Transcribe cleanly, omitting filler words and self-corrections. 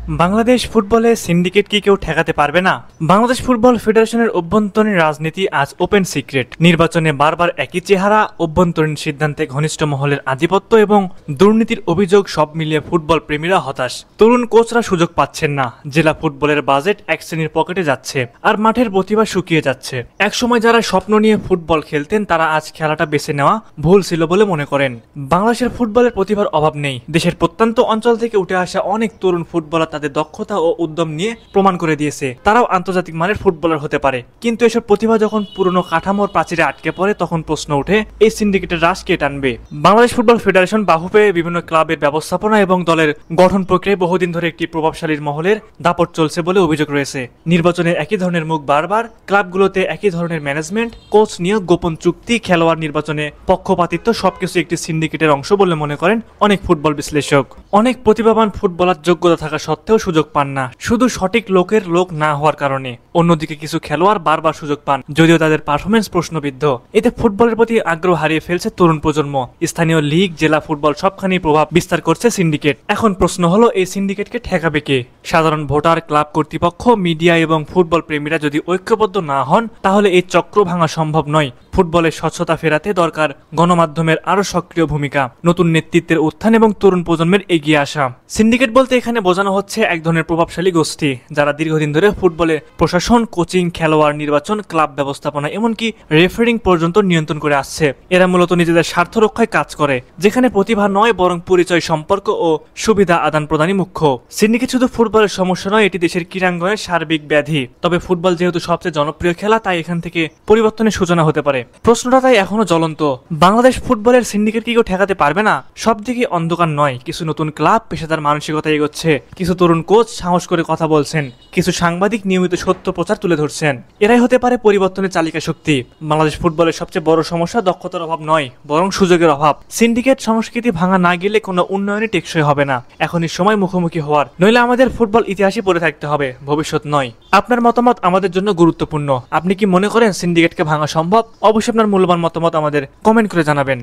বাংলাদেশ ফুটবলে সিন্ডিকেট কি কেউ ঠেকাতে পারবে না? বাংলাদেশ ফুটবল ফেডারেশনের অভ্যন্তরীণ রাজনীতি আজ ওপেন সিক্রেট। নির্বাচনে বারবার একই চেহারা, অভ্যন্তরীণ সিদ্ধান্তে ঘনিষ্ঠ মহলের আধিপত্য এবং দুর্নীতির অভিযোগ, সব মিলিয়ে ফুটবল প্রেমীরা হতাশ। তরুণ কোচরা সুযোগ পাচ্ছেন না, জেলা ফুটবলের বাজেট এক শ্রেণীর পকেটে যাচ্ছে, আর মাঠের প্রতিভা শুকিয়ে যাচ্ছে। একসময় যারা স্বপ্ন নিয়ে ফুটবল খেলতেন তারা আজ খেলাটা বেছে নেওয়া ভুল ছিল বলে মনে করেন। বাংলাদেশের ফুটবলের প্রতিভার অভাব নেই। দেশের প্রত্যন্ত অঞ্চল থেকে উঠে আসা অনেক তরুণ ফুটবলার তাদের দক্ষতা ও উদ্যম নিয়ে প্রমাণ করে দিয়েছে তারাও আন্তর্জাতিক মানের ফুটবলার হতে পারে। কিন্তু এসব প্রতিভা যখন পুরনো কাঠামোর প্রাচীরে আটকে পড়ে তখন প্রশ্ন ওঠে, এই সিন্ডিকেটের রাশ কে টানবে? বাংলাদেশ ফুটবল ফেডারেশন বাহু পেয়ে বিভিন্ন ক্লাবের ব্যবস্থাপনা এবং দলের গঠন প্রক্রিয়ায় বহুদিন ধরে একটি প্রভাবশালী মহলের দাপট চলছে বলে অভিযোগ রয়েছে। নির্বাচনের একই ধরনের মুখ বারবার, ক্লাবগুলোতে একই ধরনের ম্যানেজমেন্ট, কোচ নিয়োগ, গোপন চুক্তি, খেলোয়াড় নির্বাচনে পক্ষপাতিত্ব, সবকিছু একটি সিন্ডিকেটের অংশ বলে মনে করেন অনেক ফুটবল বিশ্লেষক। অনেক প্রতিভাবান ফুটবলার যোগ্যতা থাকা সত্ত্বেও সুযোগ পান না, শুধু সঠিক লোকের লোক না হওয়ার কারণে। অন্যদিকে কিছু খেলোয়াড় বারবার সুযোগ পান, যদিও তাদের পারফরমেন্স প্রশ্নবিদ্ধ। এতে ফুটবলের প্রতি আগ্রহ হারিয়ে ফেলছে তরুণ প্রজন্ম। স্থানীয় লীগ, জেলা ফুটবল সবখানেই প্রভাব বিস্তার করছে সিন্ডিকেট। এখন প্রশ্ন হলো, এই সিন্ডিকেটকে ঠেকাবে কে? সাধারণ ভোটার, ক্লাব কর্তৃপক্ষ, মিডিয়া এবং ফুটবল প্রেমীরা যদি ঐক্যবদ্ধ না হন তাহলে এই চক্র ভাঙা সম্ভব নয়। ফুটবলের স্বচ্ছতা ফেরাতে দরকার গণমাধ্যমের আরো সক্রিয় ভূমিকা, নতুন নেতৃত্বের উত্থান এবং তরুণ প্রজন্মের এগিয়ে আসা। সিন্ডিকেট বলতে এখানে বোঝানো হচ্ছে এক ধরনের প্রভাবশালী গোষ্ঠী যারা দীর্ঘদিন ধরে ফুটবলে প্রশাসন, কোচিং, খেলোয়াড় নির্বাচন, ক্লাব ব্যবস্থাপনা এমনকি রেফারিং পর্যন্ত নিয়ন্ত্রণ করে আসছে। এরা মূলত নিজেদের স্বার্থ রক্ষায় কাজ করে, যেখানে প্রতিভা নয় বরং পরিচয়, সম্পর্ক ও সুবিধা আদান প্রদানই মুখ্য। সিন্ডিকেট শুধু ফুটবলের সমস্যা নয়, এটি দেশের ক্রীড়াঙ্গনের সার্বিক ব্যাধি। তবে ফুটবল যেহেতু সবচেয়ে জনপ্রিয় খেলা, তাই এখান থেকে পরিবর্তনের সূচনা হতে পারে। প্রশ্নটা তাই এখনো জ্বলন্ত, বাংলাদেশ ফুটবলের সিন্ডিকেট কি কেউ ঠেকাতে পারবে না? সব দিকে অন্ধকার নয়, কিছু নতুন ক্লাব পেশাদার মানসিকতা এগোচ্ছে, কিছু তরুণ কোচ সাহস করে কথা বলছেন, কিছু সাংবাদিক নিয়মিত সত্য প্রচার তুলে ধরছেন। এরাই হতে পারে পরিবর্তনের চালিকা শক্তি। বাংলাদেশ ফুটবলের সবচেয়ে বড় সমস্যা দক্ষতার অভাব নয়, বরং সুযোগের অভাব। সিন্ডিকেট সংস্কৃতি ভাঙা না গেলে কোনো উন্নয়নই টেকসই হবে না। এখনই সময় মুখোমুখি হওয়ার, নইলে আমাদের ফুটবল ইতিহাসই পড়ে থাকতে হবে, ভবিষ্যৎ নয়। আপনার মতামত আমাদের জন্য গুরুত্বপূর্ণ। আপনি কি মনে করেন সিন্ডিকেটকে ভাঙা সম্ভব? অবশ্যই আপনার মূল্যবান মতামত আমাদের কমেন্ট করে জানাবেন।